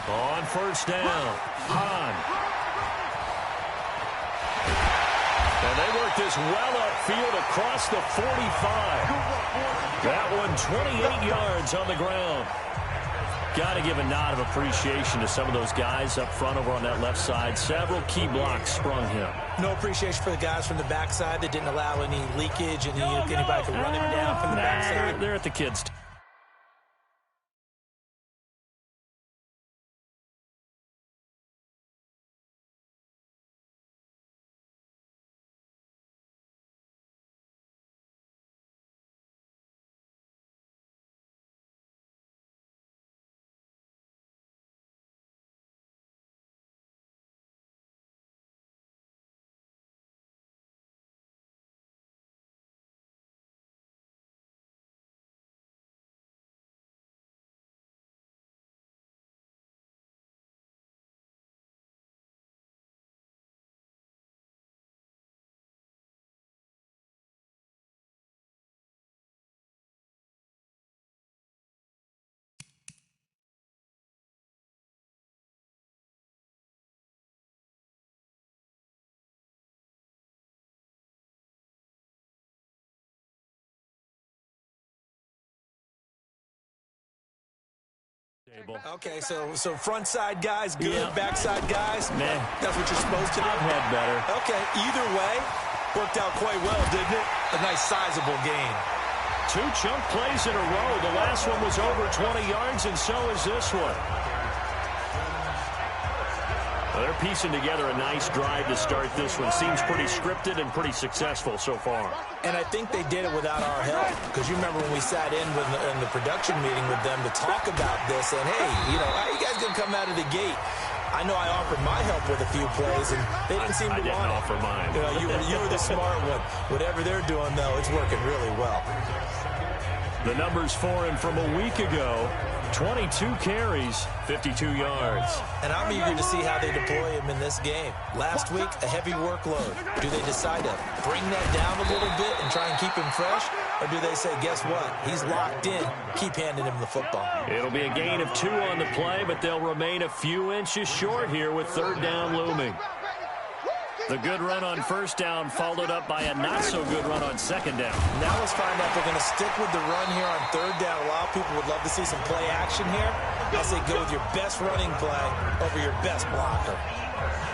On first down, Hahn. And they work this well upfield across the 45. That one 28 yards on the ground. Got to give a nod of appreciation to some of those guys up front over on that left side. Several key blocks sprung him. No appreciation for the guys from the backside that didn't allow any leakage and anybody could run him down from the backside. They're at the kids' table. Okay, so front side guys, good. Yeah. Backside guys, man. That's what you're supposed to do. I've had better. Okay, either way, worked out quite well, didn't it? A nice sizable gain. 2 chunk plays in a row. The last one was over 20 yards, and so is this one. Well, they're piecing together a nice drive to start this one. Seems pretty scripted and pretty successful so far. And I think they did it without our help. Because you remember when we sat in the production meeting with them to talk about this, and hey, how you guys going to come out of the gate? I know I offered my help with a few plays, and they didn't seem to want it. I didn't offer mine. You were the smart one. Whatever they're doing, though, it's working really well. The numbers for him from a week ago, 22 carries, 52 yards. And I'm eager to see how they deploy him in this game. Last week, a heavy workload. Do they decide to bring that down a little bit and try and keep him fresh? Or do they say, guess what? He's locked in. Keep handing him the football. It'll be a gain of 2 on the play, but they'll remain a few inches short here with third down looming. The good run on first down followed up by a not-so-good run on second down. Now let's find out if they're going to stick with the run here on third down. A lot of people would love to see some play action here. I say go with your best running play over your best blocker.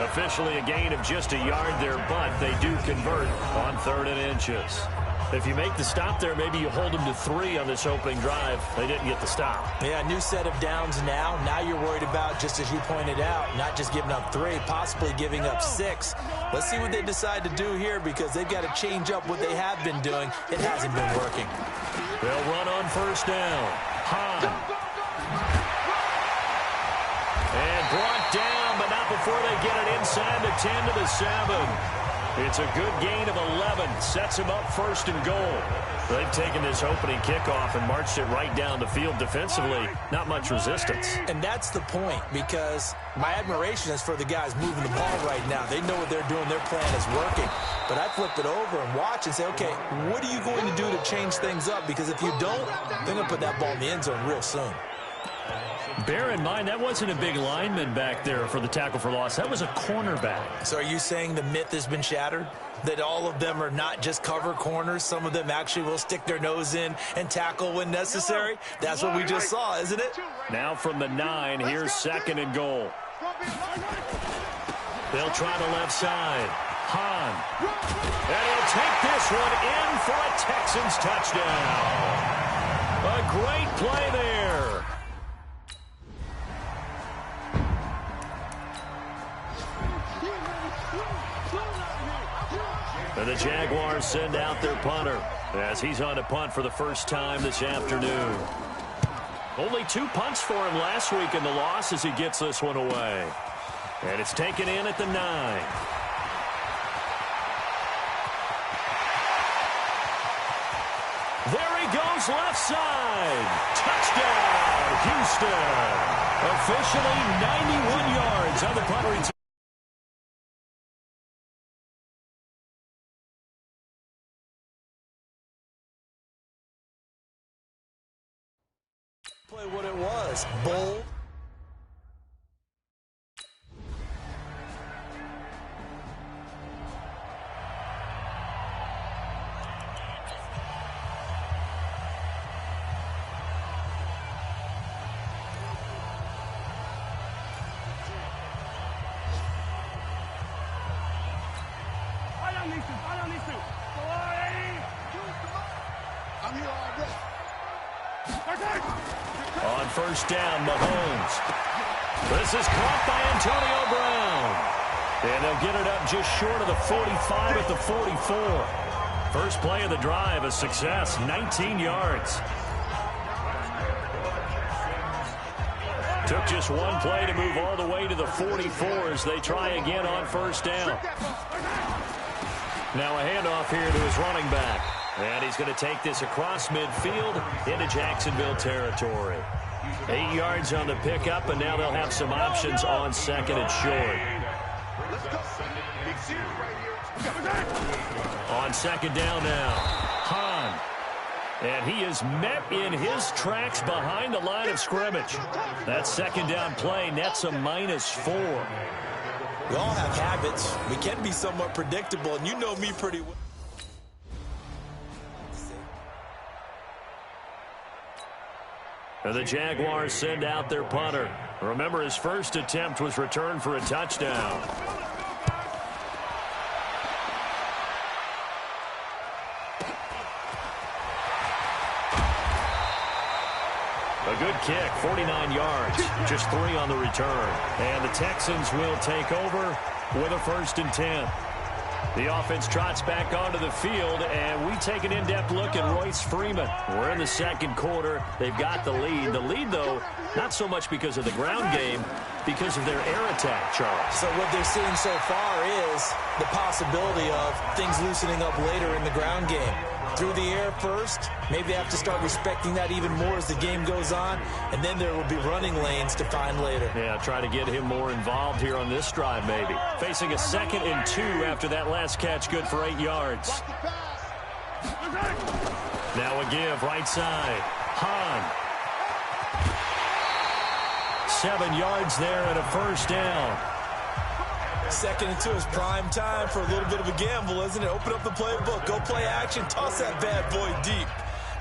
Officially a gain of just a yard there, but they do convert on 3rd and inches. If you make the stop there, maybe you hold them to 3 on this opening drive. They didn't get the stop. Yeah, new set of downs now. Now you're worried about, just as you pointed out, not just giving up 3, possibly giving up 6. Let's see what they decide to do here because they've got to change up what they have been doing. It hasn't been working. They'll run on first down. Hahn. And brought down, but not before they get it inside the 10 to the 7. It's a good gain of 11. Sets him up 1st and goal. They've taken this opening kickoff and marched it right down the field defensively. Not much resistance. And that's the point, because my admiration is for the guys moving the ball right now. They know what they're doing. Their plan is working. But I flip it over and watch and say, okay, what are you going to do to change things up? Because if you don't, they're going to put that ball in the end zone real soon. Bear in mind, that wasn't a big lineman back there for the tackle for loss. That was a cornerback. So are you saying the myth has been shattered? That all of them are not just cover corners? Some of them actually will stick their nose in and tackle when necessary? That's what we just saw, isn't it? Now from the 9, here's 2nd and goal. They'll try the left side. Hahn. And he'll take this one in for a Texans touchdown. A great play there. And the Jaguars send out their punter as he's on to punt for the first time this afternoon. Only 2 punts for him last week in the loss as he gets this one away. And it's taken in at the 9. There he goes left side. Touchdown, Houston. Officially 91 yards on the punt return. Play what it was. Bold. On first down, Mahomes. This is caught by Antonio Brown. And they'll get it up just short of the 45 at the 44. First play of the drive, a success, 19 yards. Took just one play to move all the way to the 44 as they try again on first down. Now a handoff here to his running back. And he's going to take this across midfield into Jacksonville territory. 8 yards on the pickup, and now they'll have some options on second and short. On second down now, Hahn. And he is met in his tracks behind the line of scrimmage. That second down play nets a -4. We all have habits. We can be somewhat predictable, and you know me pretty well. And the Jaguars send out their punter. Remember, his first attempt was returned for a touchdown. A good kick, 49 yards, just 3 on the return. And the Texans will take over with a 1st and 10. The offense trots back onto the field, and we take an in-depth look at Royce Freeman. We're in the second quarter. They've got the lead. The lead, though, not so much because of the ground game, because of their air attack, Charles. So what they're seeing so far is the possibility of things loosening up later in the ground game. Through the air first, maybe they have to start respecting that even more as the game goes on, and then there will be running lanes to find later. Yeah, try to get him more involved here on this drive, maybe. Facing a 2nd and 2 after that last catch, good for 8 yards. Now a give, right side. Hahn. 7 yards there and a 1st down. 2nd and 2 is prime time for a little bit of a gamble, isn't it? Open up the playbook, go play action, toss that bad boy deep.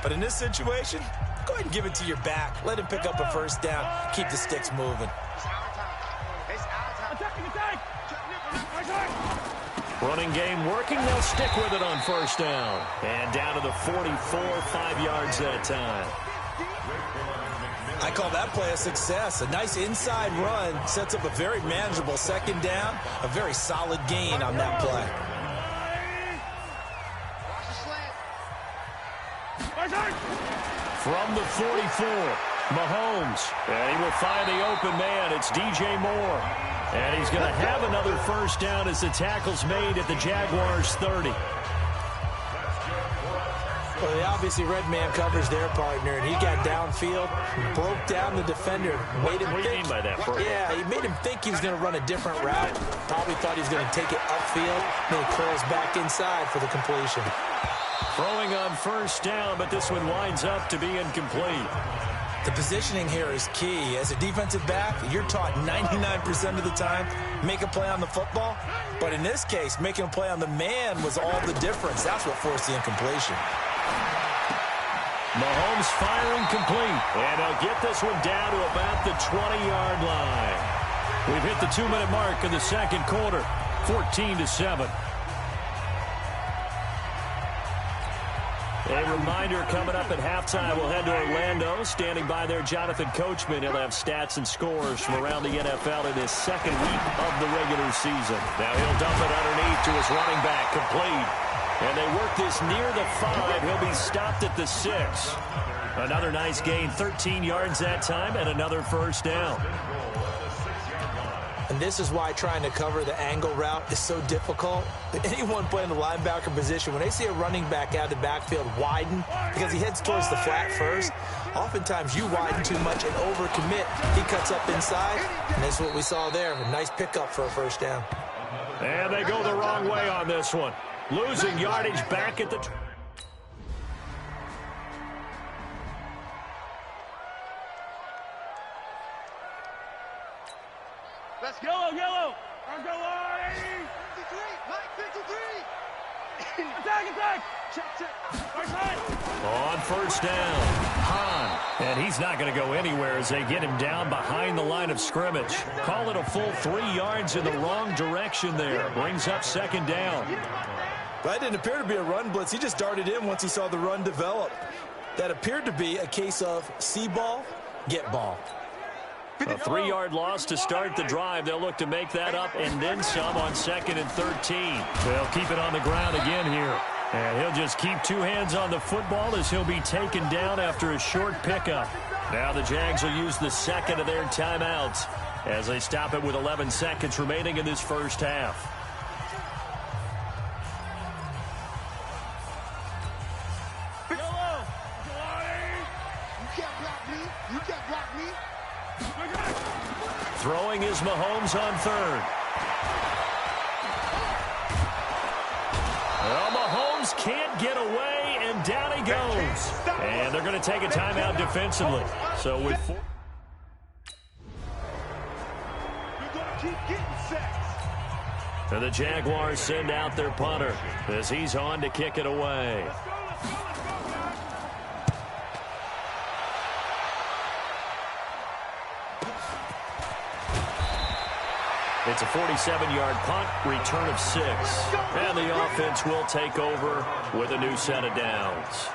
But in this situation, go ahead and give it to your back. Let him pick up a 1st down. Keep the sticks moving. Running game working. They'll stick with it on 1st down. And down to the 44, 5 yards that time. I call that play a success. A nice inside run sets up a very manageable 2nd down. A very solid gain on that play. From the 44, Mahomes. And he will find the open man. It's DJ Moore. And he's going to have another 1st down as the tackle's made at the Jaguars' 30. Well, they obviously red man covers their partner, and he got downfield, broke down the defender, made him what do you mean by that, bro? Yeah, he made him think he was going to run a different route. Probably thought he was going to take it upfield, then he curls back inside for the completion. Throwing on 1st down, but this one winds up to be incomplete. The positioning here is key. As a defensive back, you're taught 99% of the time, make a play on the football. But in this case, making a play on the man was all the difference. That's what forced the incompletion. Mahomes firing complete. And he'll get this one down to about the 20-yard line. We've hit the 2-minute mark of the second quarter, 14-7. A reminder coming up at halftime, we'll head to Orlando. Standing by there, Jonathan Coachman. He'll have stats and scores from around the NFL in his 2nd week of the regular season. Now he'll dump it underneath to his running back, complete. And they work this near the 5. He'll be stopped at the 6. Another nice gain, 13 yards that time, and another 1st down. And this is why trying to cover the angle route is so difficult. Anyone playing the linebacker position, when they see a running back out of the backfield widen because he heads towards the flat first, oftentimes you widen too much and overcommit. He cuts up inside, and that's what we saw there. A nice pickup for a 1st down. And they go the wrong way on this one. Losing yardage back at the... Attack! Check. On first down, Hahn. And he's not going to go anywhere as they get him down behind the line of scrimmage. Call it a full 3 yards in the wrong direction there. Brings up second down. That didn't appear to be a run blitz. He just darted in once he saw the run develop. That appeared to be a case of see ball, get ball. A 3-yard loss to start the drive. They'll look to make that up and then some on 2nd and 13. They'll keep it on the ground again here. And he'll just keep 2 hands on the football as he'll be taken down after a short pickup. Now the Jags will use the second of their timeouts as they stop it with 11 seconds remaining in this first half. Throwing is Mahomes on 3rd. Well, Mahomes can't get away, and down he goes. And they're going to take a timeout defensively. So with 4... And the Jaguars send out their punter as he's on to kick it away. It's a 47-yard punt, return of 6. And the offense will take over with a new set of downs.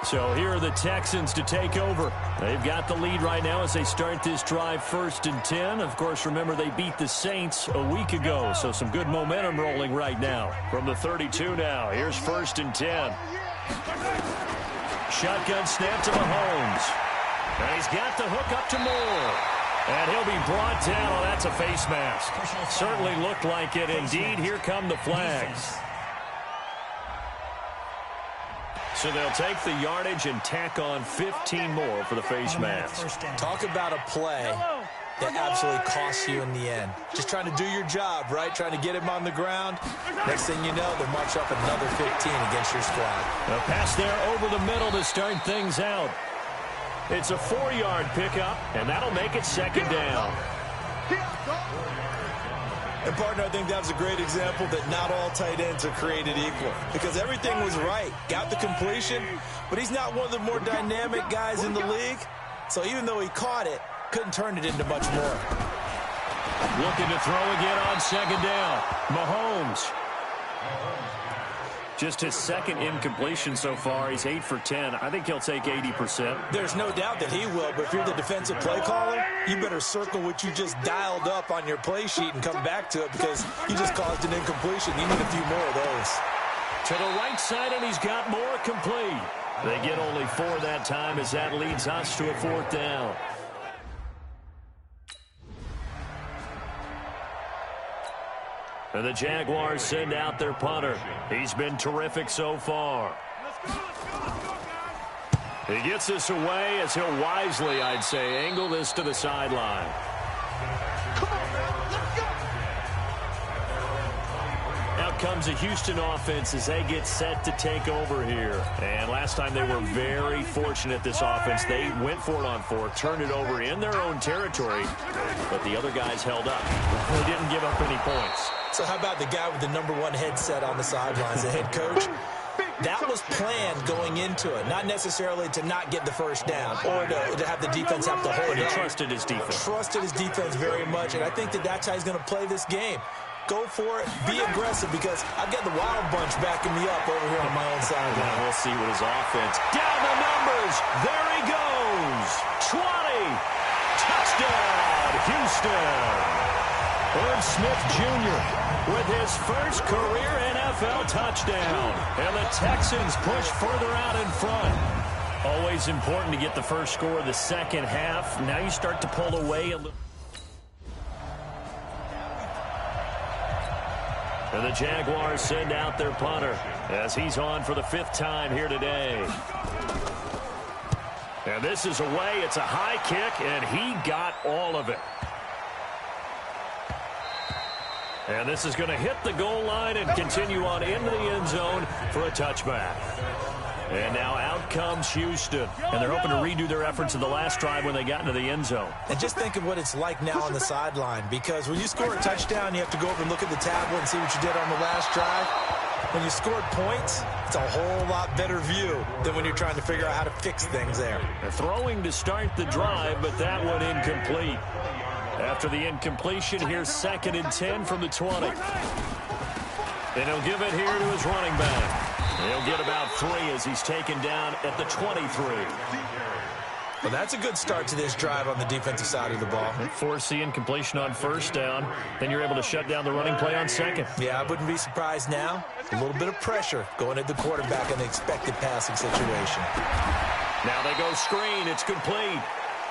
So here are the Texans to take over. They've got the lead right now as they start this drive 1st and 10. Of course, remember they beat the Saints a week ago, so some good momentum rolling right now. From the 32 now, here's 1st and 10. Shotgun snap to Mahomes. And he's got the hook up to Moore. And he'll be brought down. Oh, that's a face mask. Certainly looked like it. Indeed, here come the flags. So they'll take the yardage and tack on 15 more for the face mask. Talk about a play that absolutely costs you in the end. Just trying to do your job, right? Trying to get him on the ground. Next thing you know, they'll march up another 15 against your squad. A pass there over the middle to start things out. It's a 4-yard pickup, and that'll make it 2nd down. And, partner, I think that was a great example that not all tight ends are created equal because everything was right. Got the completion, but he's not one of the more dynamic guys in the league. So even though he caught it, couldn't turn it into much more. Looking to throw again on 2nd down. Mahomes. Just his 2nd incompletion so far. He's 8 for 10. I think he'll take 80%. There's no doubt that he will, but if you're the defensive play caller, you better circle what you just dialed up on your play sheet and come back to it because you just caused an incompletion. You need a few more of those. To the right side, and he's got more complete. They get only 4 that time as that leads us to a 4th down. And the Jaguars send out their punter. He's been terrific so far. He gets this away as he'll wisely, I'd say, angle this to the sideline. Out comes a Houston offense as they get set to take over here. And last time they were very fortunate, this offense. They went for it on 4, turned it over in their own territory, but the other guys held up. They didn't give up any points. So how about the guy with the #1 headset on the sidelines, the head coach? That was planned going into it, not necessarily to not get the first down or to have the defense have to hold it. But he trusted his defense. Trusted his defense very much, and I think that that's how he's going to play this game. Go for it, be aggressive, because I've got the Wild Bunch backing me up over here on my own sideline. We'll see what his offense. Down the numbers. There he goes. 20. Touchdown, Houston. Irv Smith Jr. with his first career NFL touchdown. And the Texans push further out in front. Always important to get the first score of the second half. Now you start to pull away a little. And the Jaguars send out their punter as he's on for the 5th time here today. And this is away. It's a high kick, and he got all of it. And this is going to hit the goal line and continue on into the end zone for a touchback. And now out comes Houston. And they're hoping to redo their efforts in the last drive when they got into the end zone. And just think of what it's like now on the sideline, because when you score a touchdown, you have to go over and look at the tablet and see what you did on the last drive. When you scored points, it's a whole lot better view than when you're trying to figure out how to fix things there. They're throwing to start the drive, but that one incomplete. After the incompletion, here's 2nd and 10 from the 20. And he'll give it here to his running back. He'll get about 3 as he's taken down at the 23. Well, that's a good start to this drive on the defensive side of the ball. Force the incompletion on 1st down. Then you're able to shut down the running play on 2nd. Yeah, I wouldn't be surprised now. A little bit of pressure going at the quarterback in the expected passing situation. Now they go screen. It's complete.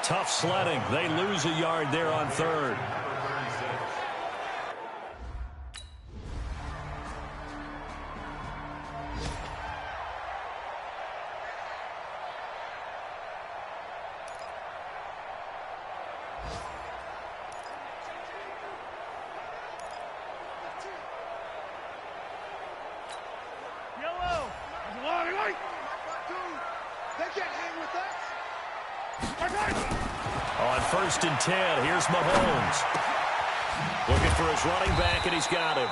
Tough sledding. They lose a yard there on 3rd. On 1st and 10, here's Mahomes. Looking for his running back, and he's got him.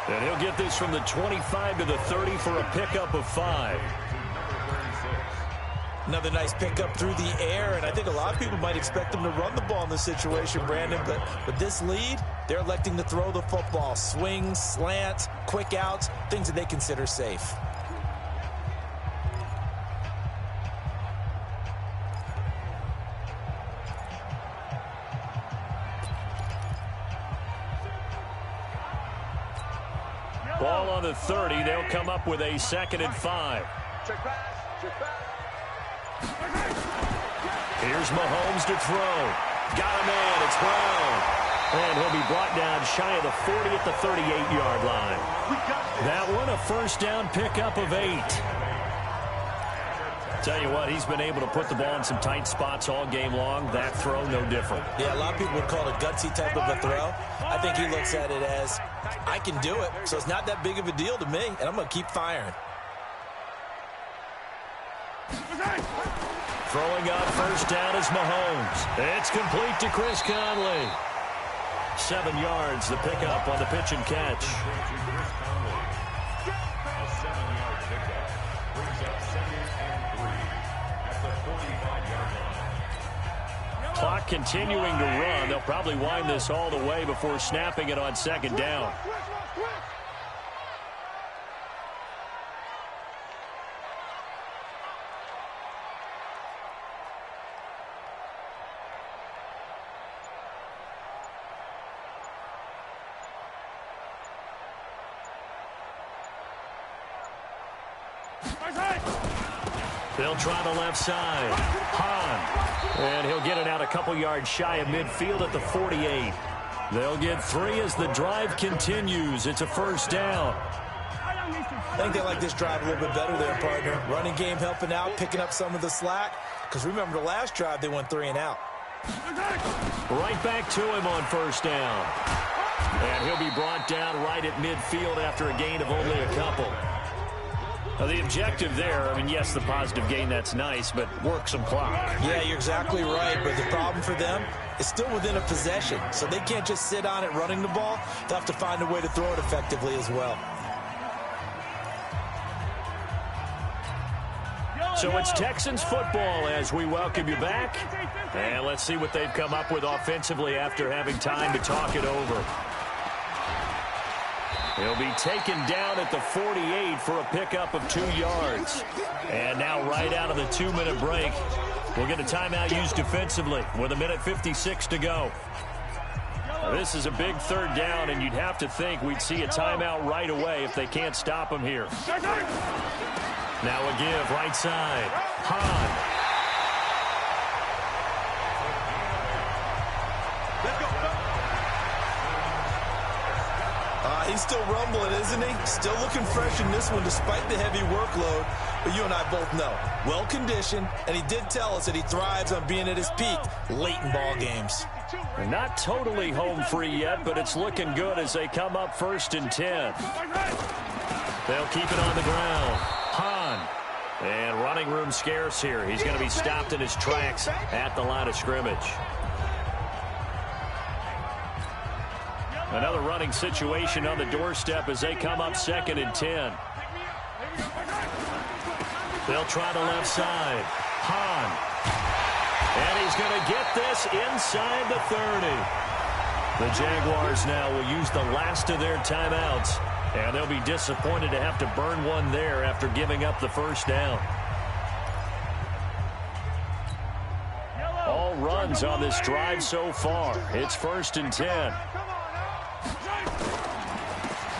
And he'll get this from the 25 to the 30 for a pickup of 5. Another nice pickup through the air, and I think a lot of people might expect them to run the ball in this situation, Brandon, but with this lead, they're electing to throw the football. Swings, slants, quick outs, things that they consider safe. Ball on the 30. They'll come up with a 2nd and 5. Here's Mahomes to throw. Got him in. It's Brown. And he'll be brought down shy of the 40 at the 38-yard line. That one, a 1st down pickup of 8. Tell you what, he's been able to put the ball in some tight spots all game long. That throw, no different. Yeah, a lot of people would call it a gutsy type of a throw. I think he looks at it as, I can do it, so it's not that big of a deal to me, and I'm going to keep firing. Throwing up 1st down is Mahomes. It's complete to Chris Conley. 7 yards, the pickup on the pitch and catch. Clock continuing to run. They'll probably wind this all the way before snapping it on 2nd down. They'll try the left side. Hahn. And he'll get it out a couple yards shy of midfield at the 48. They'll get 3 as the drive continues. It's a 1st down. I think they like this drive a little bit better there, partner. Running game helping out, picking up some of the slack. Because remember, the last drive, they went 3 and out. Right back to him on 1st down. And he'll be brought down right at midfield after a gain of only a couple. Now, the objective there, I mean, yes, the positive gain, that's nice, but work some clock. Yeah, you're exactly right, but the problem for them is still within a possession, so they can't just sit on it running the ball. They'll have to find a way to throw it effectively as well. So it's Texans football as we welcome you back. And let's see what they've come up with offensively after having time to talk it over. He'll be taken down at the 48 for a pickup of 2 yards. And now right out of the 2-minute break, we'll get a timeout used defensively with 1:56 to go. Now, this is a big 3rd down, and you'd have to think we'd see a timeout right away if they can't stop him here. Now a give right side. Hahn. He's still rumbling, isn't he? Still looking fresh in this one despite the heavy workload. But you and I both know, well-conditioned, and he did tell us that he thrives on being at his peak late in ball games. They're not totally home free yet, but it's looking good as they come up 1st and 10. They'll keep it on the ground. Hahn. And running room scarce here. He's going to be stopped in his tracks at the line of scrimmage. Another running situation on the doorstep as they come up 2nd and 10. They'll try the left side. Hahn. And he's going to get this inside the 30. The Jaguars now will use the last of their timeouts. And they'll be disappointed to have to burn one there after giving up the first down. All runs on this drive so far. It's 1st and 10.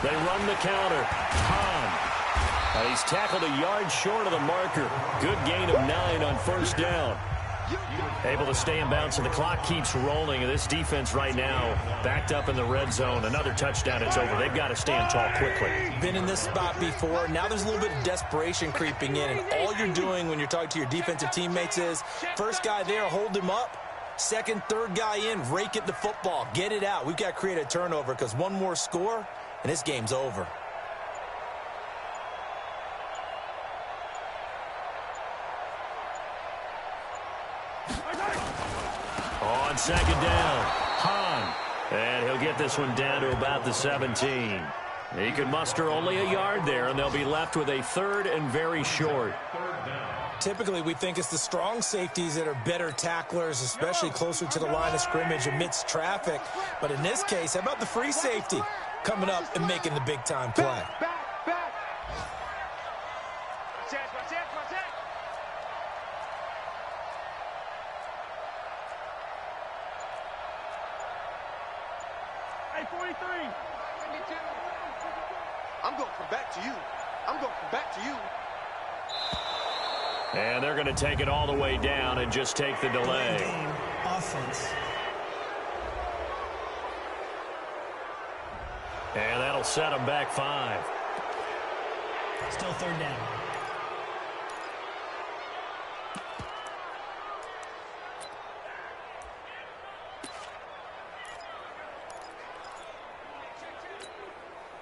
They run the counter. Hahn. He's tackled a yard short of the marker. Good gain of 9 on 1st down. Able to stay in bounds, and the clock keeps rolling. And this defense right now backed up in the red zone. Another touchdown, it's over. They've got to stand tall quickly. Been in this spot before. Now there's a little bit of desperation creeping in. And all you're doing when you're talking to your defensive teammates is, first guy there, hold him up. Second, third guy in, rake at the football. Get it out. We've got to create a turnover because one more score, and this game's over. On 2nd down, Hahn. And he'll get this one down to about the 17. He can muster only a yard there, and they'll be left with a 3rd and very short. Typically, we think it's the strong safeties that are better tacklers, especially closer to the line of scrimmage amidst traffic. But in this case, how about the free safety coming up and making the big-time play? Back. Check. Hey, 43. I'm going to come back to you. And they're going to take it all the way down and just take the delay. Game offense. And that'll set them back 5. Still 3rd down.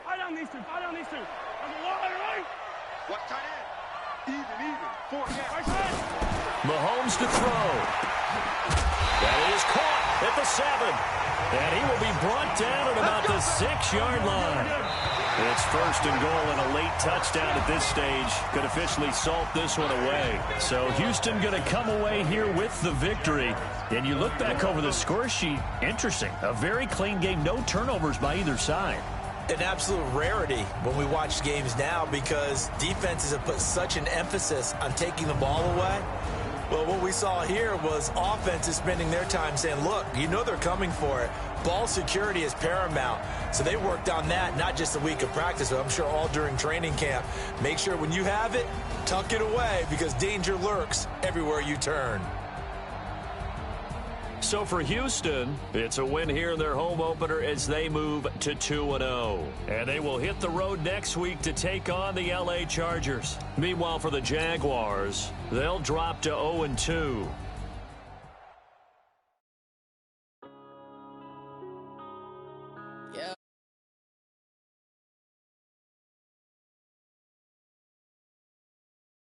Fight on these two. Right? What tight end? Even. 4 down. Right side. Mahomes to throw. That is caught at the 7. And he will be brought down at about the 6-yard line. It's 1st and goal and a late touchdown at this stage. Could officially salt this one away. So Houston going to come away here with the victory. And you look back over the score sheet, interesting. A very clean game, no turnovers by either side. An absolute rarity when we watch games now because defenses have put such an emphasis on taking the ball away. Well, what we saw here was offenses spending their time saying, look, you know they're coming for it. Ball security is paramount. So they worked on that, not just a week of practice, but I'm sure all during training camp. Make sure when you have it, tuck it away because danger lurks everywhere you turn. So for Houston, it's a win here in their home opener as they move to 2-0. And they will hit the road next week to take on the LA Chargers. Meanwhile, for the Jaguars, they'll drop to 0-2.